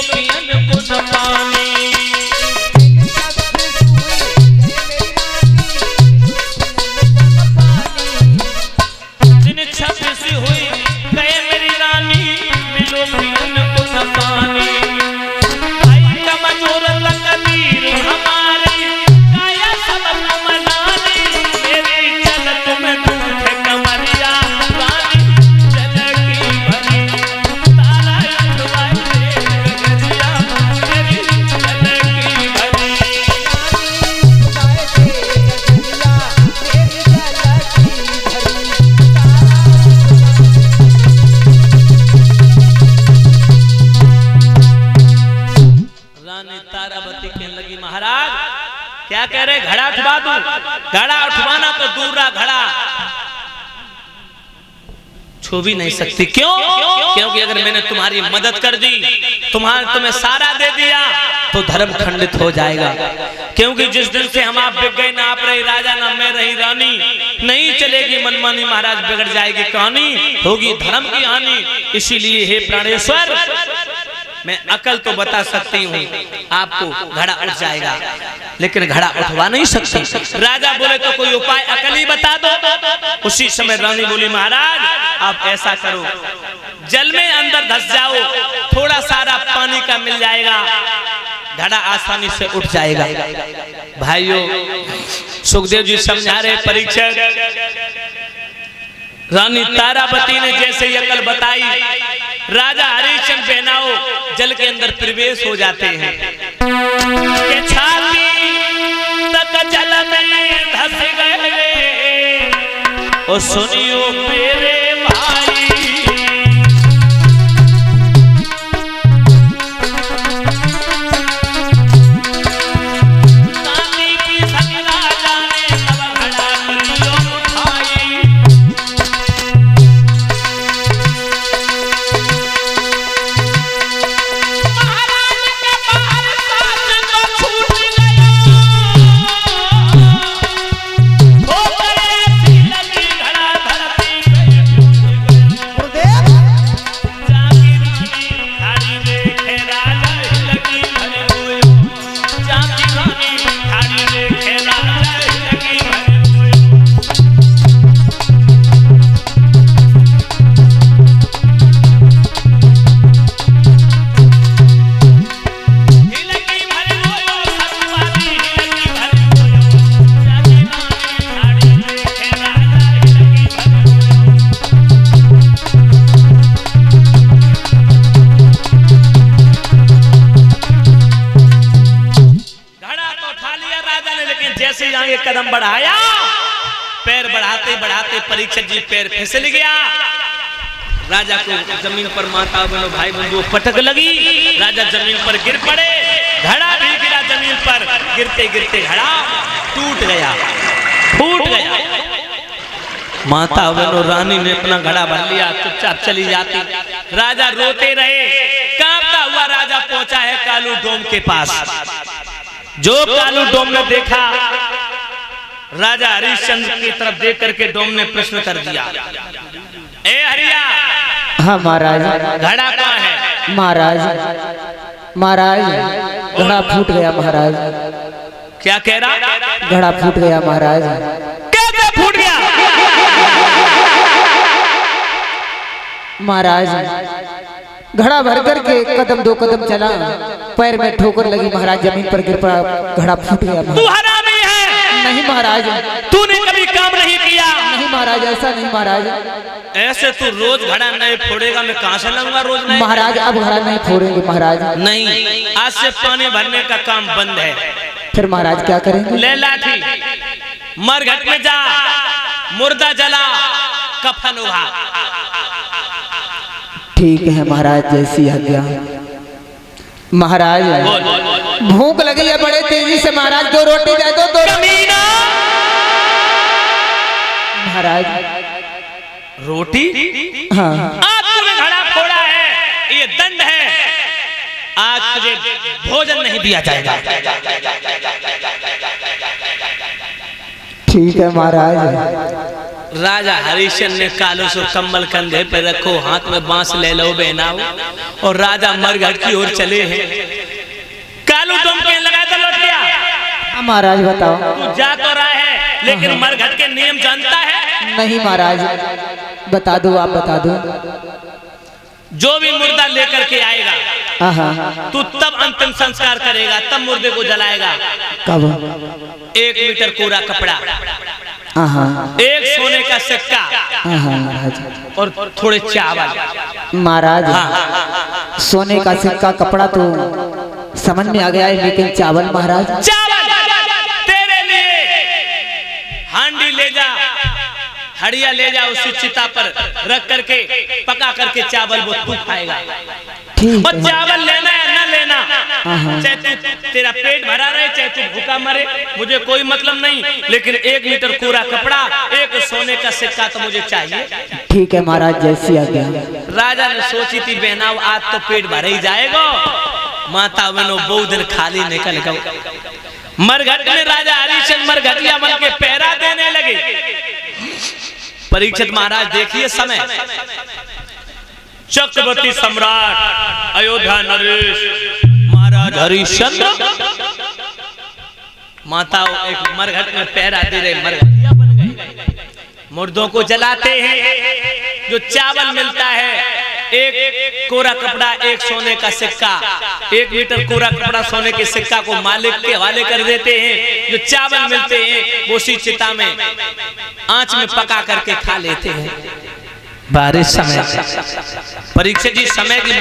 पियन को न पानी। दिन छब्बीस हुई गए मेरी रानी, मिलो पियन को न पानी। आई कमजोर लंगीर हमारी, काया सबक मनानी। मेरी चलत में दूठे कमरिया रानी, चलकी भरी तारा उठवाए गगरिया, मेरी चलकी भरी। रानी तारावती कहने लगी महाराज क्या कह रहे, घड़ा उठवा दूं? घड़ा उठवाना तो दूर रहा, घड़ा छू भी नहीं सकती। क्यों? क्योंकि अगर मैंने तुम्हारी मदद कर दी, तुम्हें सारा दे दिया, तो धर्म खंडित हो जाएगा। क्योंकि जिस दिन से हम आप बिक गए, ना आप रही राजा ना मैं रही रानी, नहीं चलेगी मनमानी महाराज, बिगड़ जाएगी कहानी, होगी धर्म की हानि। इसीलिए हे प्राणेश्वर, मैं अकल तो बता सकती हूँ आपको, घड़ा उठ जाएगा, लेकिन घड़ा उठवा नहीं सकती। राजा बोले तो कोई उपाय अकल ही बता दो। उसी समय रानी बोली महाराज आप ऐसा करो, जल में अंदर धस जाओ, थोड़ा सारा पानी का मिल जाएगा, घड़ा आसानी से उठ जाएगा। भाइयों, सुखदेव जी समझा रहे परीक्षक। रानी तारावती ने जैसे अकल बताई, राजा हरिश्चंद्र बेनाओ जल के अंदर प्रवेश हो जाते हैं। के छाती तक जल में धस गए, और सुनियो मेरे भाई, नानी की सगी राजा ने तब घड़ा लियो उठाई। कदम बढ़ाया, पैर बढ़ाते बढ़ाते परीक्षक जी पैर फिसल गया। राजा को जमीन पर माता बहनों भाई बंधुओं पटक लगी, राजा जमीन पर गिर पड़े, घड़ा भी गिरा जमीन पर, गिरते गिरते घड़ा टूट गया, फूट गया। माता बहनों रानी ने अपना घड़ा भर लिया, चुपचाप चली जाती। राजा रोते रहे, कांपता हुआ राजा पहुंचा है कालू डोम के पास। जो कालू डोम ने देखा, राजा हरिश्चंद्र की तरफ देख करके डोम ने प्रश्न कर दिया, ए हरिया। हाँ महाराज। घड़ा कहाँ है? महाराज घड़ा फूट गया महाराज। क्या कह रहा? घड़ा फूट गया महाराज। कैसे फूट गया? महाराज घड़ा भर करके कदम दो कदम चला, पैर में ठोकर लगी महाराज, जमीन पर गिर पड़ा, घड़ा फूट गया। तू हरामी है? नहीं महाराज। तूने कभी काम नहीं किया? नहीं महाराज, ऐसा नहीं महाराज। ऐसे तू रोज घड़ा नहीं फोड़ेगा, मैं कहाँ से लाऊंगा रोज नहीं? महाराज अब घड़ा नहीं फोड़ेंगे महाराज। नहीं, आज से पानी भरने का काम बंद है। फिर महाराज क्या करेंगे? ले लाठी, मरघट में जा, मुर्दा जला, कफन उड़ा। ठीक है महाराज, जैसी आज्ञा। महाराज भूख लगी है बड़े तेजी से, महाराज दो रोटी दे दो। कमीना! महाराज रोटी? हाँ। आज तूने घड़ा फोड़ा है, ये दंड है, आज तुझे भोजन नहीं दिया जाएगा। ठीक है महाराज। राजा हरिश्चंद्र ने कालो सो कम्बल कंधे पे रखो, हाथ में बांस ले लो बहनाओ, और राजा मरघट की ओर चले हैं। कालू तुम के लगा तो लौट गया। महाराज बताओ। तू जा तो रहा है, लेकिन मरघट के नियम जानता है? नहीं महाराज, बता दो, आप बता दो। जो भी मुर्दा लेकर के आएगा, तू तब अंतिम संस्कार करेगा, तब मुर्दे को जलाएगा। कब? 1 मीटर कोरा कपड़ा, 1 सोने का सिक्का, महाराज, और थोड़े चावल। महाराज सोने का सिक्का कपड़ा तो समझ में आ गया है, लेकिन चावल महाराज? चावल तेरे लिए हांडी ले जा, हड़िया ले जा, उसी चिता पर रख करके पका करके चावल वो तू खाएगा। और चावल लेना है ना लेना, चाहे तेरा पेट भरा रहे चाहे तू भूखा मरे, मुझे कोई मतलब नहीं, लेकिन 1 मीटर कोरा कपड़ा, 1 सोने का सिक्का तो मुझे चाहिए। ठीक है महाराज, जैसी आज्ञा। राजा ने सोची थी बहनाओ आज तो पेट भरे ही जाएगा, माता बहनों बहुत दिन खाली निकल गए। मरघट में राजा हरिश्चंद्र मरघटिया बन के पहरा देने लगे। परीक्षित महाराज देखिए समय, चक्रवर्ती सम्राट अयोध्या नरेश महाराज हरिश्चंद्र माताओं एक मरघट में पहरा दे रहे, मरघटिया बन गए। मुर्दों को जलाते हैं, जो चावल मिलता है 1 कोरा कपड़ा, 1 सोने का सिक्का, 1 मीटर कोरा कपड़ा सोने के सिक्का को मालिक के हवाले कर देते हैं। जो चावल मिलते हैं वो उसी चिता में आंच में पका करके खा लेते हैं। बारिश समय, परीक्षित जी समय की